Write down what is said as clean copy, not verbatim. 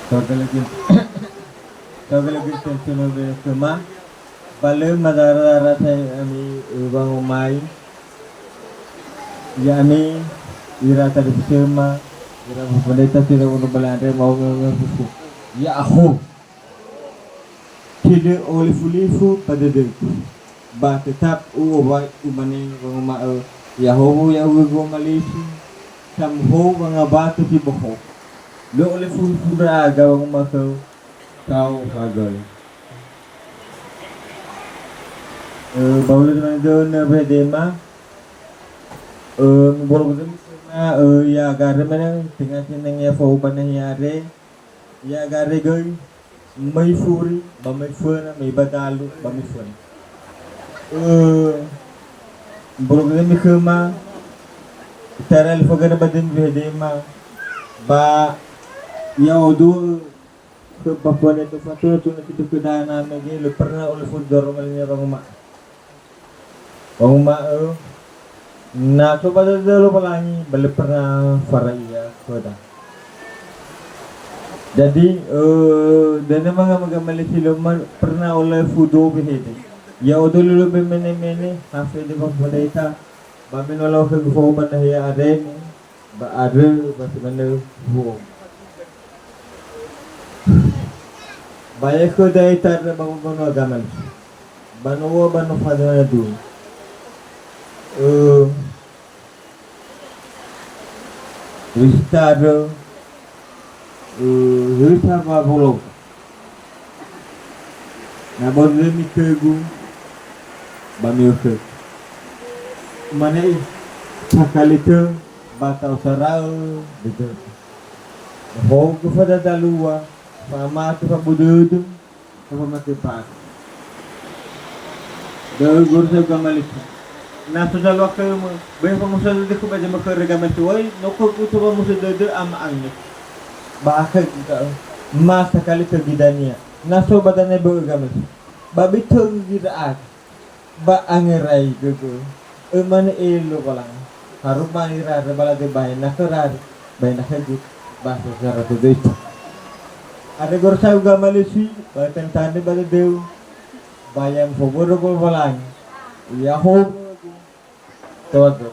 Togelogin tensionobe kema bale madara ami ubang umay yani ira tadi sema ira pendeta tidak untuk belanda mau ngusuk ya aku tidak oleh fulifu pada diriku ba tetap uwa umani ngoma ya ho ya uwa malisi sam ho mga batu ti boho lo oleh fulifu raga ngoma kau kagal baulan man doon na bedema bolong na ya gare man tingnan sinang ya fo ba nangyari ya gare goy may furi ba may funa may badalo ba may funa bolong na kema taral fo gana ba din bedema ba ya odo ke Papua itu fatu tu nak kita kedana lagi le pernah oleh fundor malnya bang Uma na to pada dulu pelangi beli pernah faraya koda jadi dan mga Malaysia luman pernah oleh fudo behede ya odo lulu be mene hafe de Papua data ba minolo ke go man ya are ba are ba mana ho Banyak ko dahil tayo na maguguno agaman. Banuwa ba no fado na doon? Ristado, Rita Babulog. Nabonrin ni Kegu, Bamiuke. Manay, sakalito, bataw sarao, dito. Hog ko fada daluwa. Pamatu pa bududu, pamatu pa. Dahil guru sa gamalik. Nasa dalawa kayo mo, bayan pa mo sa dito ko ba dyan magkaragamit ko, ay, nukul ko ito pa mo sa dito, amaang niya. Bakit ka, masakali ka gida niya. Nasa ba na ba gamit? Babitong gidaan, ba ang iray gugu. Uman ilo ko lang. Harap manirara, bala di bayan, nakarari, bayan nakagut, basa sa rato dito. Ada gorsa uga malisi, batan tani bada deu, bayam fogoro ko balang, ya ho, todo.